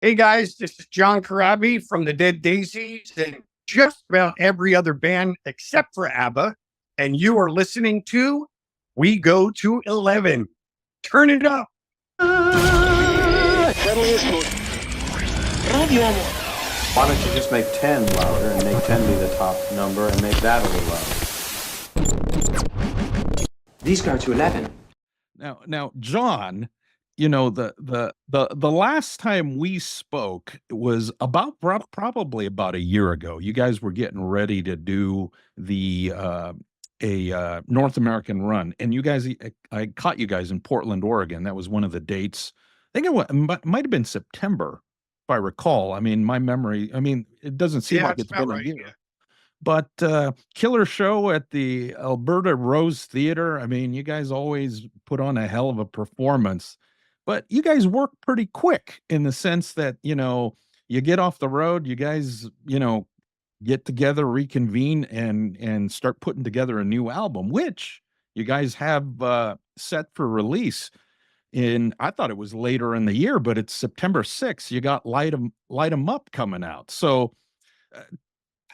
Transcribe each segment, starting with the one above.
Hey guys, this is John Corabi from the Dead Daisies and just about every other band except for ABBA. And you are listening to We Go to 11. Turn it up. Why don't you just make 10 louder and make 10 be the top number and make that a little louder? These go to 11. Now, John, the last time we spoke was probably about a year ago. You guys were getting ready to do the North American run, and I caught you guys in Portland, Oregon. That was one of the dates. I think might have been September, if I recall. I mean, my memory. I mean, it doesn't seem like it's been a year. Yeah. But killer show at the Alberta Rose Theater. I mean, you guys always put on a hell of a performance, but you guys work pretty quick in the sense that, you get off the road, you guys, get together, reconvene, and start putting together a new album, which you guys have set for release I thought it was later in the year, but it's September 6th. You got Light 'em Up coming out. So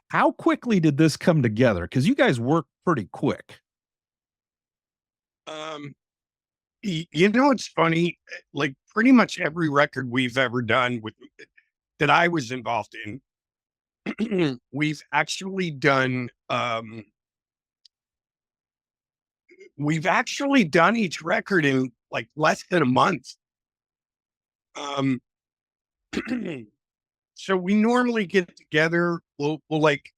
how quickly did this come together? Because you guys work pretty quick. It's funny. Like pretty much every record we've ever done that I was involved in, we've actually done. We've actually done each record in like less than a month. Um, so we normally get together. We'll like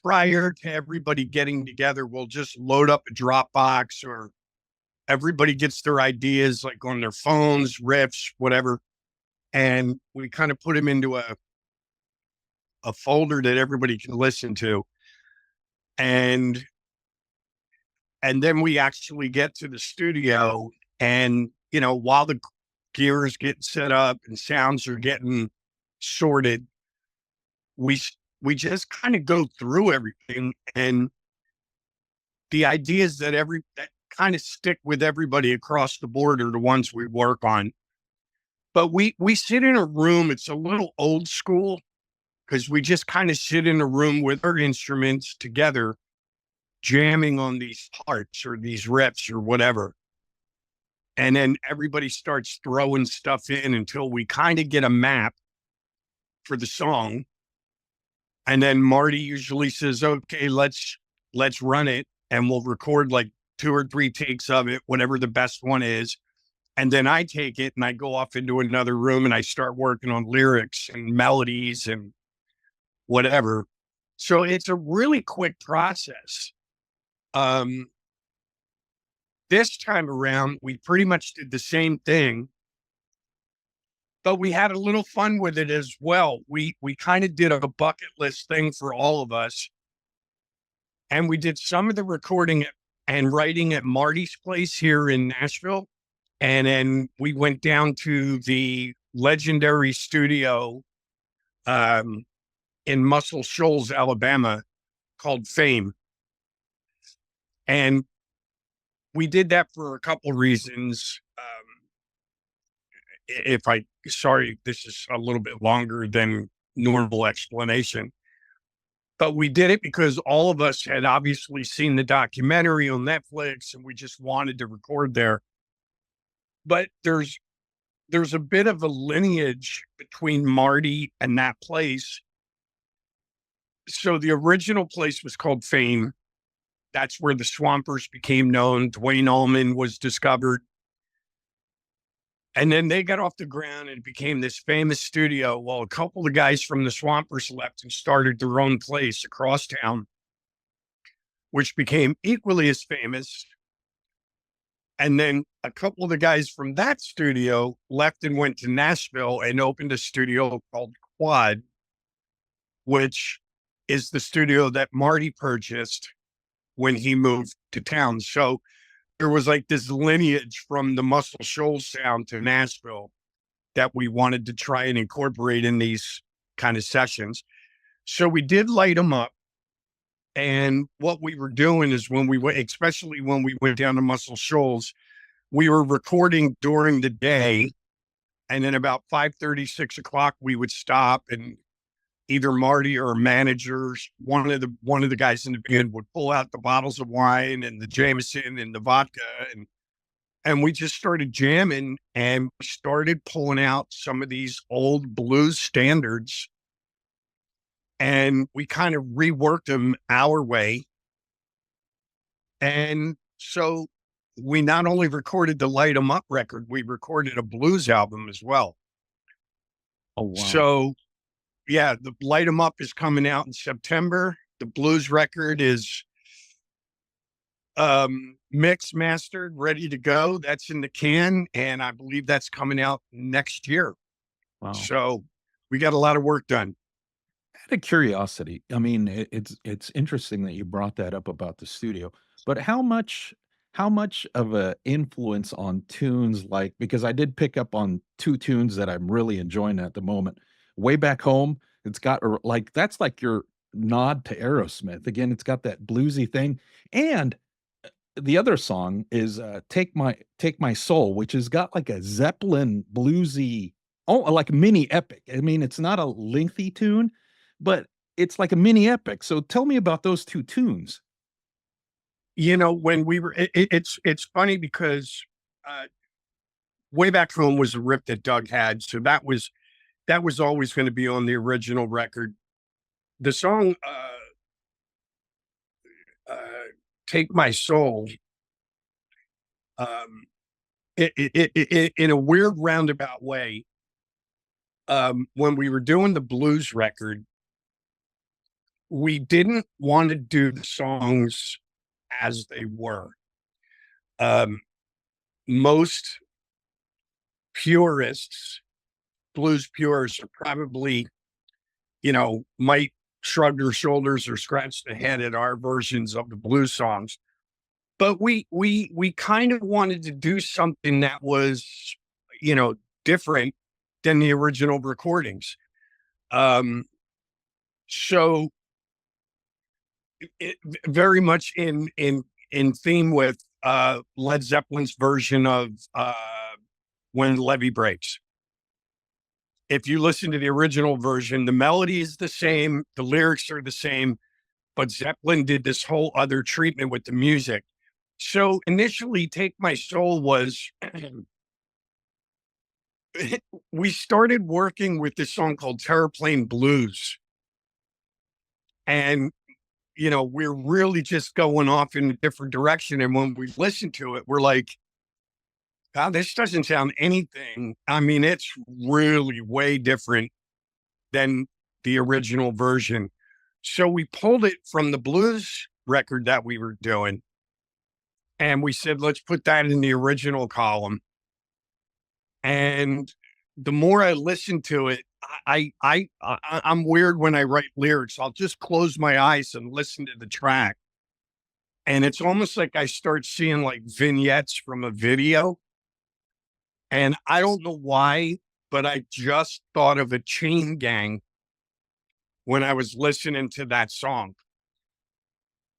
prior to everybody getting together, we'll just load up a Dropbox, or everybody gets their ideas like on their phones, riffs, whatever, and we kind of put them into a folder that everybody can listen to, and then we actually get to the studio, and while the gear is getting set up and sounds are getting sorted, we just kind of go through everything, and the ideas that kind of stick with everybody across the board are the ones we work on. But we sit in a room. It's a little old school because we just kind of sit in a room with our instruments together, jamming on these parts or these riffs or whatever. And then everybody starts throwing stuff in until we kind of get a map for the song. And then Marty usually says, okay, let's run it. And we'll record like 2 or 3 takes of it, whatever the best one is. And then I take it and I go off into another room and I start working on lyrics and melodies and whatever. So it's a really quick process. This time around, we pretty much did the same thing, but we had a little fun with it as well. We kind of did a bucket list thing for all of us. And we did some of the recording and writing at Marty's place here in Nashville. And then we went down to the legendary studio in Muscle Shoals, Alabama, called Fame. And we did that for a couple reasons. Sorry, this is a little bit longer than normal explanation. But we did it because all of us had obviously seen the documentary on Netflix and we just wanted to record there. But there's a bit of a lineage between Marty and that place. So the original place was called Fame. That's where the Swampers became known. Duane Allman was discovered. And then they got off the ground and it became this famous studio. Well, a couple of guys from the Swampers left and started their own place across town, which became equally as famous. And then a couple of the guys from that studio left and went to Nashville and opened a studio called Quad, which is the studio that Marty purchased when he moved to town. So there was like this lineage from the Muscle Shoals sound to Nashville that we wanted to try and incorporate in these kind of sessions. So we did Light 'em Up. And what we were doing is especially when we went down to Muscle Shoals, we were recording during the day And then about 5:30, 6 o'clock, we would stop, and either Marty or managers, one of the guys in the band would pull out the bottles of wine and the Jameson and the vodka, and we just started jamming, and we started pulling out some of these old blues standards, and we kind of reworked them our way. And so we not only recorded the Light 'Em Up record, we recorded a blues album as well. Oh, wow. So yeah, the Light 'Em Up is coming out in September. The blues record is mixed, mastered, ready to go. That's in the can, and I believe that's coming out next year. Wow. So we got a lot of work done. Out of curiosity, I mean, it's interesting that you brought that up about the studio, but how much of a influence on tunes, like, because I did pick up on 2 tunes that I'm really enjoying at the moment. Way Back Home, it's got like, that's like your nod to Aerosmith. Again, it's got that bluesy thing. And the other song is Take My Soul, which has got like a Zeppelin bluesy, oh, like a mini epic. I mean, it's not a lengthy tune, but it's like a mini epic. So tell me about those 2 tunes. When we were, it's funny because uh, Way Back Home was a riff that Doug had, so that was always going to be on the original record. The song uh, "Take My Soul," um, in a weird roundabout way, when we were doing the blues record, we didn't want to do the songs as they were. Um, Most purists, blues purists, are probably, might shrug their shoulders or scratch their head at our versions of the blues songs. But we kind of wanted to do something that was, you know, different than the original recordings. Um, so it very much in theme with Led Zeppelin's version of When the Levee Breaks. If you listen to the original version, the melody is the same, the lyrics are the same, but Zeppelin did this whole other treatment with the music. So initially, Take My Soul was we started working with this song called Terraplane Blues. And, we're really just going off in a different direction. And when we listen to it, we're like, God, this doesn't sound anything. I mean, it's really way different than the original version. So we pulled it from the blues record that we were doing, and we said, let's put that in the original column. And the more I listen to it, I'm weird when I write lyrics. I'll just close my eyes and listen to the track. And it's almost like I start seeing like vignettes from a video. And I don't know why, but I just thought of a Chain Gang when I was listening to that song.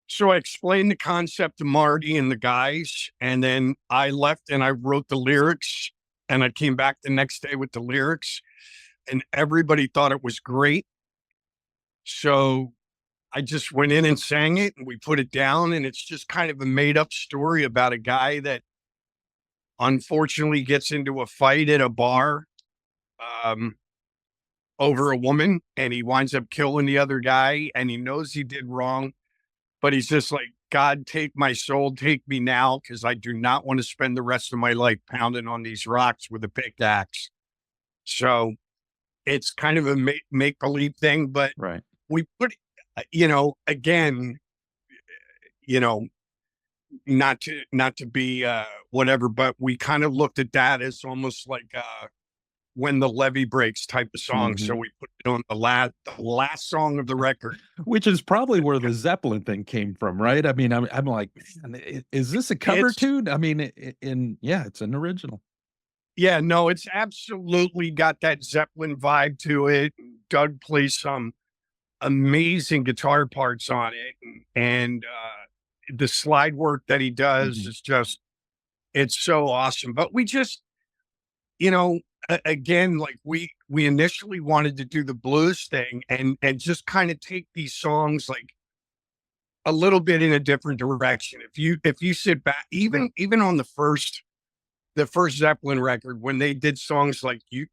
So I explained the concept to Marty and the guys, and then I left and I wrote the lyrics, and I came back the next day with the lyrics, and everybody thought it was great. So I just went in and sang it, and we put it down, and it's just kind of a made up story about a guy that unfortunately gets into a fight at a bar um, over a woman, and he winds up killing the other guy, and he knows he did wrong, but he's just like, God, take my soul, take me now, because I do not want to spend the rest of my life pounding on these rocks with a pickaxe. So it's kind of a make believe thing, but Right. we put, again, you know, not to be whatever, but we kind of looked at that as almost like When the Levee Breaks type of song. So Mhm. we put it on the last song of the record. Which is probably where the Zeppelin thing came from, right? I mean, I'm like, "Man, is this a cover It's tune?" I mean, yeah, it's an original. Yeah, no, it's absolutely got that Zeppelin vibe to it. Doug plays some amazing guitar parts on it, and the slide work that he does Mhm. is just it's so awesome. But we just you know, again, like we initially wanted to do the blues thing and just kind of take these songs like a little bit in a different direction. If you sit back, even on the first Zeppelin record, when they did songs like you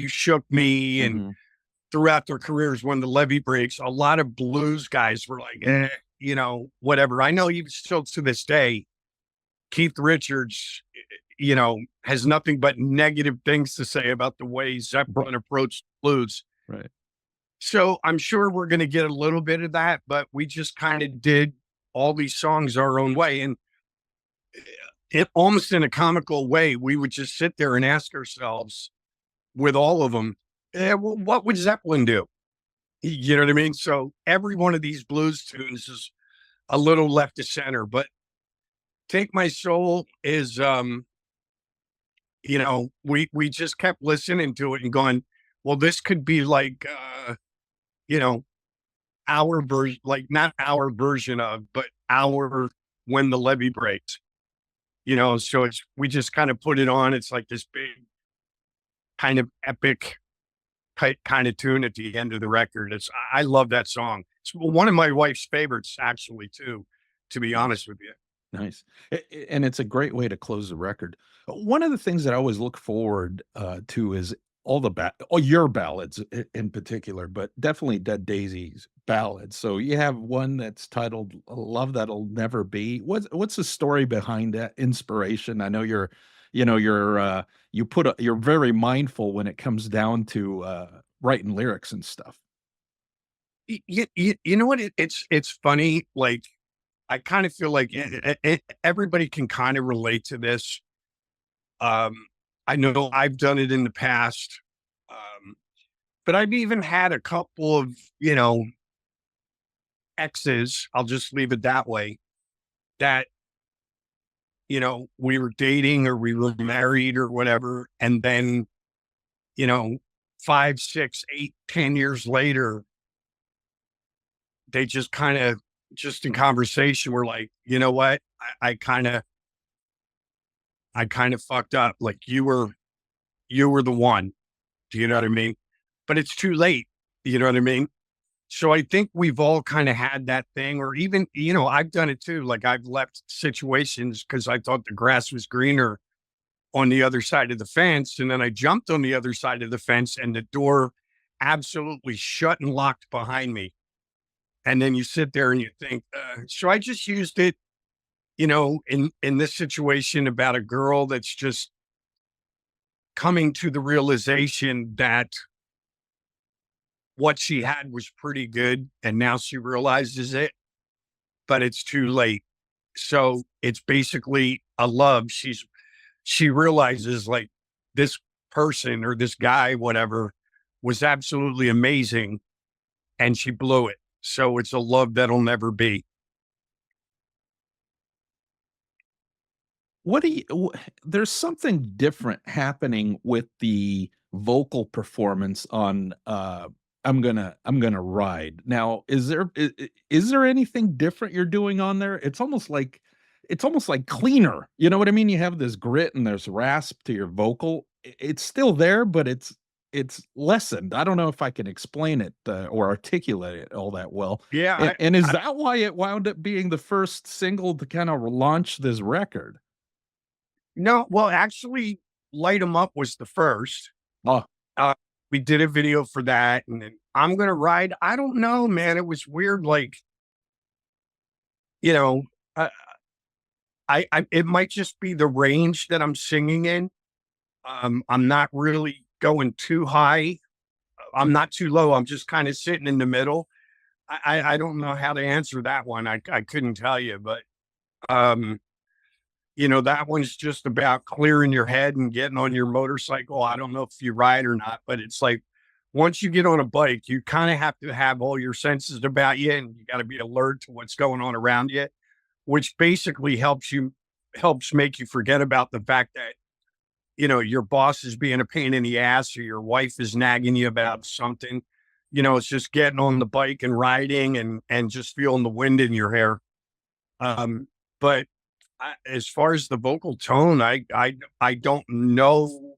shook me, and Mhm. throughout their careers, when the levee breaks, a lot of blues guys were like, whatever. I know even still to this day, Keith Richards, has nothing but negative things to say about the way Bro Zeppelin approached blues. right. So I'm sure we're going to get a little bit of that, but we just kind of did all these songs our own way. And it almost in a comical way, we would just sit there and ask ourselves with all of them, well, what would Zeppelin do? You know what I mean? So every one of these blues tunes is a little left to center, but Take My Soul is, we just kept listening to it and going, well, this could be like, you know, our version, like not our version of, but our When the Levee Breaks, so we just kind of put it on. It's like this big kind of epic kind of tune at the end of the record. I love that song. It's one of my wife's favorites, actually, too, to be Nice. honest with you. Nice. And it's a great way to close the record. One of the things that I always look forward to is all your ballads in particular, but definitely Dead Daisies ballads. So you have one that's titled "Love That'll Never Be." What's the story behind that inspiration? I know you're very mindful when it comes down to writing lyrics and stuff. You know what? It's funny. Like, I kind of feel like everybody can kind of relate to this. Um, I know I've done it in the past, um, but I've even had a couple of, exes. I'll just leave it that way. That we were dating or we were married or whatever, and then, you know, 5, 6, 8, 10 years later, they just kind of just in conversation were like, you know what, I kind of fucked up. Like you were the one. Do you know what I mean? But it's too late. You know what I mean? So I think we've all kind of had that thing, or even, I've done it too. Like I've left situations because I thought the grass was greener on the other side of the fence. And then I jumped on the other side of the fence and the door absolutely shut and locked behind me. And then you sit there and you think, so I just used it, in this situation about a girl that's just coming to the realization that what she had was pretty good. And now she realizes it, but it's too late. So it's basically a love. She realizes like this person or this guy, whatever, was absolutely amazing and she blew it. So it's a love that'll never be. What do you there's something different happening with the vocal performance on I'm gonna ride. Now, is there anything different you're doing on there? It's almost like cleaner. You know what I mean? You have this grit and there's rasp to your vocal. It's still there, but it's lessened. I don't know if I can explain it or articulate it all that well. Yeah. And is that why it wound up being the first single to kind of launch this record? No, well, actually, Light 'em Up was the first. Oh, Uh, we did a video for that. And then I'm going to ride. I don't know, man. It was weird. Like, you know, uh, it might just be the range that I'm singing in. I'm not really going too high. I'm not too low. I'm just kind of sitting in the middle. I don't know how to answer that one. I couldn't tell you, but um, that one's just about clearing your head and getting on your motorcycle. I don't know if you ride or not, but it's like once you get on a bike, you kind of have to have all your senses about you and you got to be alert to what's going on around you, which basically helps make you forget about the fact that your boss is being a pain in the ass or your wife is nagging you about something. It's just getting on the bike and riding and just feeling the wind in your hair. But as far as the vocal tone, I don't know,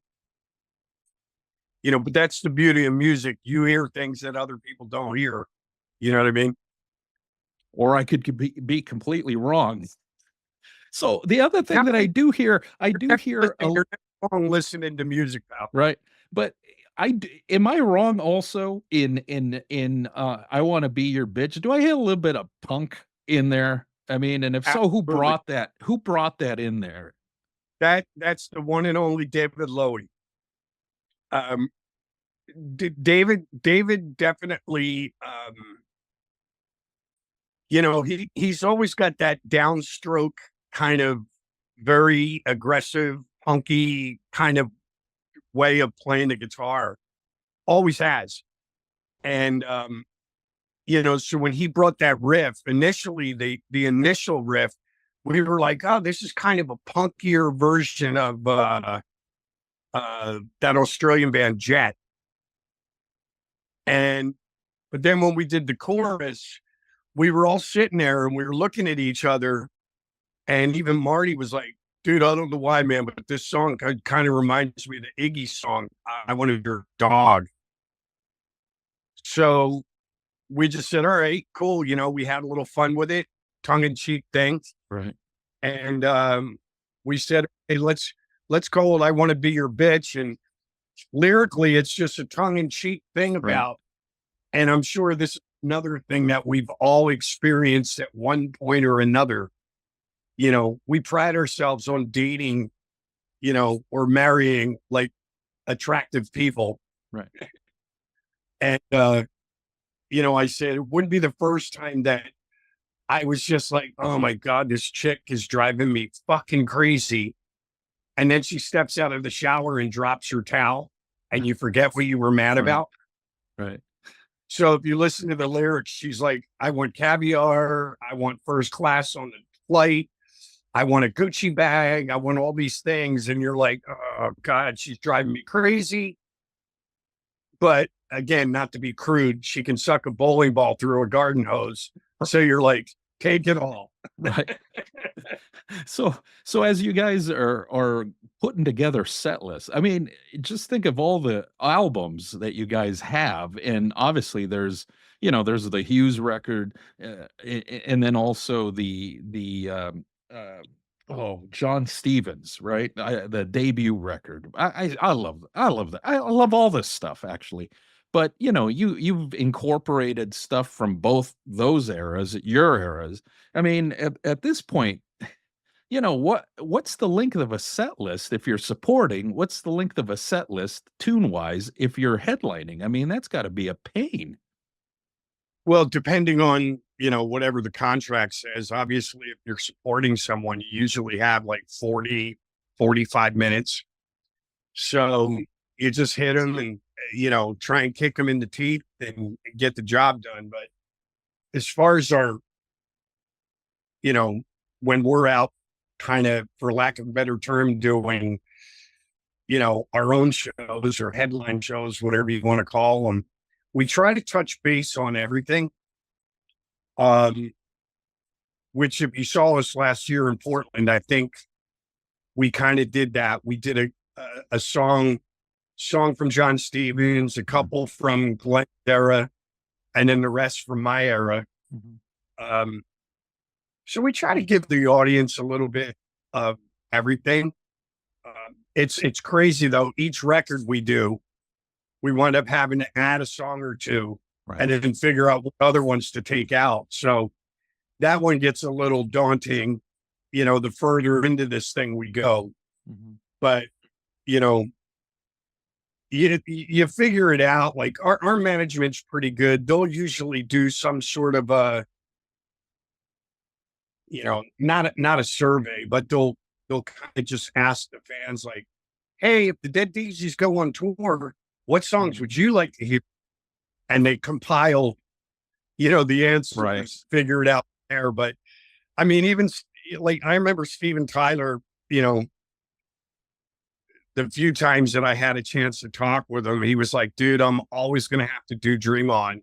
but that's the beauty of music. You hear things that other people don't hear. You know what I mean? Or I could be completely wrong. So the other thing Now, that I do hear, I do hear a you're not wrong listening to music, pal. right, but am I wrong also in I want to be your bitch? Do I hear a little bit of punk in there? I mean, and if so, who Absolutely. brought that? Who brought that in there? That's the one and only David Lowy. Um, David definitely, he's always got that downstroke kind of very aggressive, punky kind of way of playing the guitar. Always has. And so when he brought that riff, initially the initial riff, we were like, oh, this is kind of a punkier version of that Australian band Jet. But then when we did the chorus, we were all sitting there and we were looking at each other. And even Marty was like, dude, I don't know why, man, but this song kind of reminds me of the Iggy song, I Wanted Your Dog. So we just said, all right, cool. We had a little fun with it, tongue in cheek thing. Right. And we said, hey, let's call it I Want to Be Your Bitch. And lyrically, it's just a tongue in cheek thing about, and I'm sure this is another thing that we've all experienced at one point or another. We pride ourselves on dating, or marrying like attractive people. Right. And, I said, it wouldn't be the first time that I was just like, oh my God, this chick is driving me fucking crazy. And then she steps out of the shower and drops her towel and you forget what you were mad about. Right. So if you listen to the lyrics, she's like, I want caviar. I want first class on the flight. I want a Gucci bag. I want all these things. And you're like, oh God, she's driving me crazy. But again, not to be crude, she can suck a bowling ball through a garden hose. So you're like, take it all. Right. So as you guys are putting together set lists, I mean, just think of all the albums that you guys have, and obviously there's the Hughes record, and then also John Stevens, right? The debut record. I love that. I love all this stuff actually. But you've incorporated stuff from both those eras, your eras. I mean, at this point, what's the length of a set list if you're supporting? What's the length of a set list tune wise if you're headlining? I mean, that's got to be a pain. Well, depending on, whatever the contract says, obviously, if you're supporting someone, you usually have like 40, 45 minutes. So you just hit them and, try and kick them in the teeth and get the job done. But as far as our, when we're out kind of, for lack of a better term, doing, our own shows or headline shows, whatever you want to call them, we try to touch base on everything. Which if you saw us last year in Portland, I think we kind of did that. We did a song from John Stevens, a couple from Glenn's era, and then the rest from my era. Mm-hmm. So we try to give the audience a little bit of everything. It's crazy though. Each record we do, we wind up having to add a song or two, right, and then figure out what other ones to take out. So that one gets a little daunting, the further into this thing we go. Mm-hmm. But, you figure it out. Like our management's pretty good. They'll usually do some sort of not a survey, but they'll kind of just ask the fans like, hey, if the Dead Daisies go on tour, what songs would you like to hear? And they compile, the answers, right, figure it out there. But I mean, even like, I remember Steven Tyler, the few times that I had a chance to talk with him, he was like, dude, I'm always going to have to do Dream On.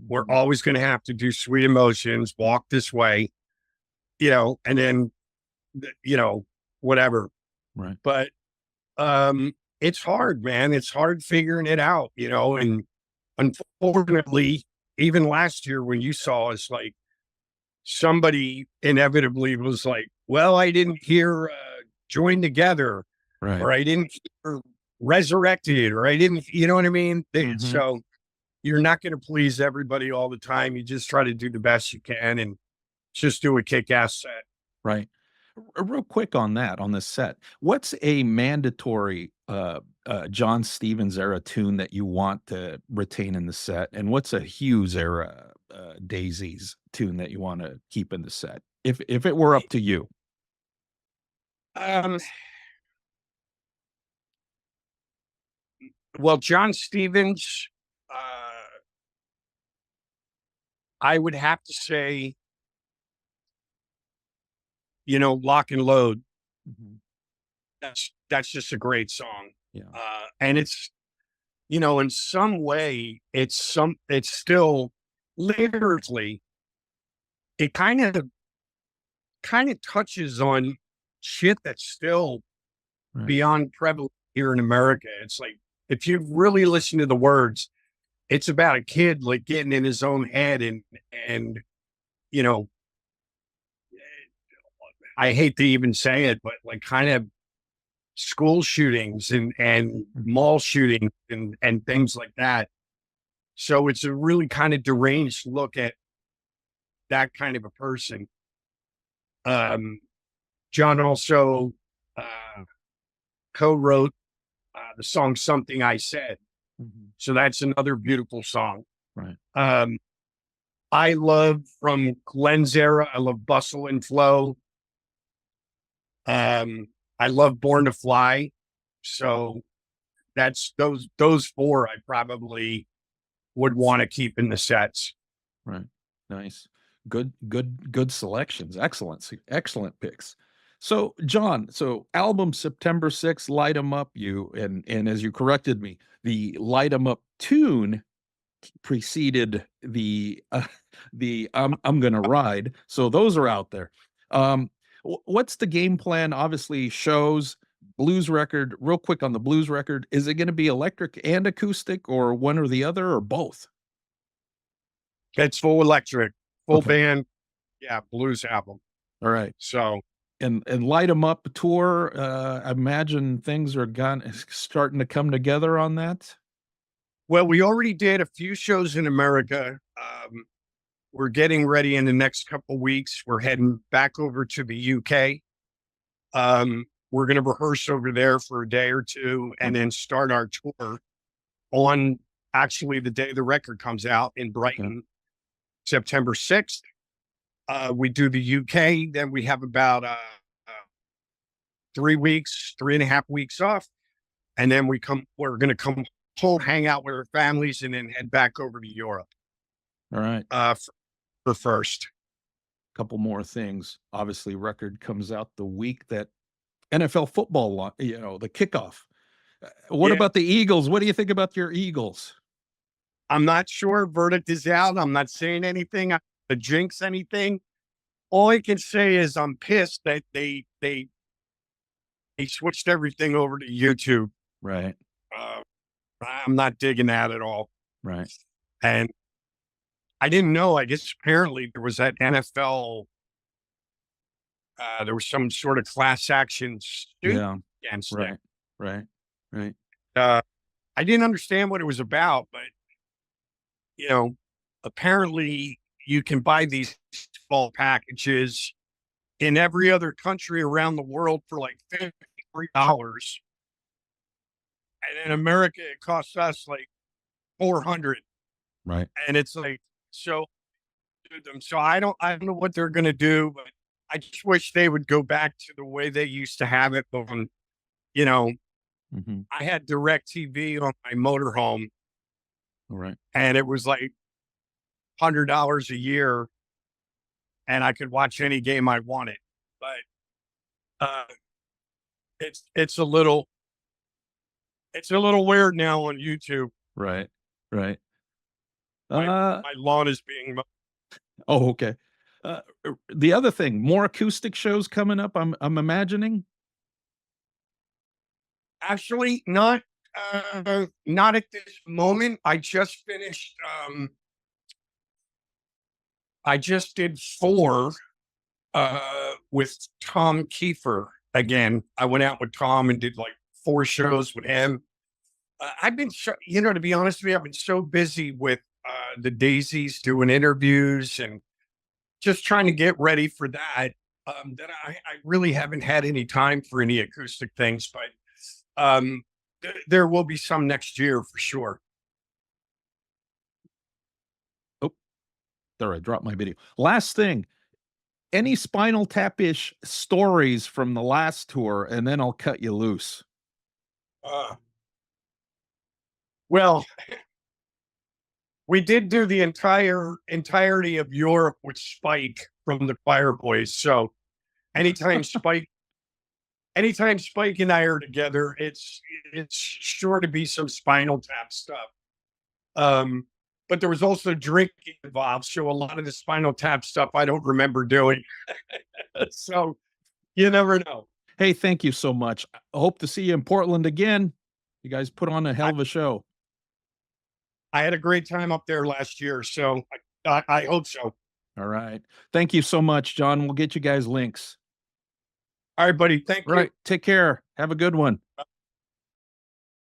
We're always going to have to do Sweet Emotions, Walk This Way, and then you know, whatever. Right. But it's hard, man. It's hard figuring it out, you know, and unfortunately, even last year when you saw us, like somebody inevitably was like, well, I didn't hear Join Together, Right. or I didn't hear Resurrected, or I didn't, you know what I mean? Mhm. So you're not going to please everybody all the time. You just try to do the best you can and just do a kick ass set. Right. Real quick on that, on this set, what's a mandatory John Stevens era tune that you want to retain in the set, and what's a Hughes era Daisies tune that you want to keep in the set, if it were up to you? Um, well, John Stevens, I would have to say, you know, Lock and Load. Mhm. That's just a great song. Yeah. And it's, you know, in some way, it's still lyrically, it kind of touches on shit that's still Right. beyond prevalent here in America. It's like, if you really listen to the words, it's about a kid like getting in his own head and, you know, I hate to even say it, but like kind of school shootings and Mhm. mall shootings and things like that. So it's a really kind of deranged look at that kind of a person. Um, John also uh, co-wrote the song "Something I Said," Mhm. so that's another beautiful song. Right. Um, I love from Glenn's era. I love "Bustle and Flow." Um, I love "Born to Fly." So that's those four I probably would want to keep in the sets. Right. Nice. Good selections. Excellent. Excellent picks. So, John, so album September 6th, Light 'em Up, you and as you corrected me, the Light 'em Up tune preceded the I'm gonna ride. So those are out there. Um what's the game plan? Obviously, shows, blues record. Real quick on the blues record, is it going to be electric and acoustic, or one or the other, or both? It's full electric, full Okay. band, yeah, blues album. All right. So, And Light 'em Up tour, I imagine things are gone starting to come together on that. well, we already did a few shows in America. We're getting ready in the next couple weeks. We're heading back over to the UK. We're going to rehearse over there for a day or two and then start our tour on actually the day the record comes out in Okay. Brighton, September 6th. We do the UK, then we have about 3 weeks, 3.5 weeks off. And then we're going to come home, hang out with our families, and then head back over to Europe All right. for first. Couple more things. Obviously, record comes out the week that NFL football, the kickoff. What Yeah, about the Eagles? What do you think about your Eagles? I'm not sure. Verdict is out. I'm not saying anything. To jinx anything. All I can say is I'm pissed that they switched everything over to YouTube. Right, Uh, I'm not digging that at all. right. And I didn't know. I guess apparently there was that NFL. There was some sort of class action suit Yeah, against them. right, right, right. Uh, I didn't understand what it was about, but you know, apparently you can buy these small packages in every other country around the world for like $53. And in America, it costs us like 400. Right. And it's like, so them. So I don't know what they're going to do, but I just wish they would go back to the way they used to have it. But you know, Mhm. I had direct TV on my motorhome All right. and it was like $100 a year and I could watch any game I wanted. But uh, it's a little weird now on YouTube. Right, right. My Uh, my lawn is being oh, okay. The other thing, more acoustic shows coming up. I'm imagining. Actually, not at this moment. I just did 4 with Tom Kiefer again. I went out with Tom and did like 4 shows with him. I've been, to be honest with you, I've been so busy with the Daisies doing interviews and just trying to get ready for that, that I really haven't had any time for any acoustic things. But there will be some next year for sure. Oh, there, I dropped my video. Last thing, any Spinal Tap-ish stories from the last tour, and then I'll cut you loose. Well, we did do the entirety of Europe with Spike from the Choir Boys. So anytime Spike and I are together, it's sure to be some Spinal Tap stuff. But there was also drinking involved, so a lot of the Spinal Tap stuff I don't remember doing. So you never know. Hey, thank you so much. I hope to see you in Portland again. You guys put on a hell of a show. I had a great time up there last year, so I hope so. All right. Thank you so much, John. We'll get you guys links. All right, buddy. Thank you. Right. Take care. Have a good one.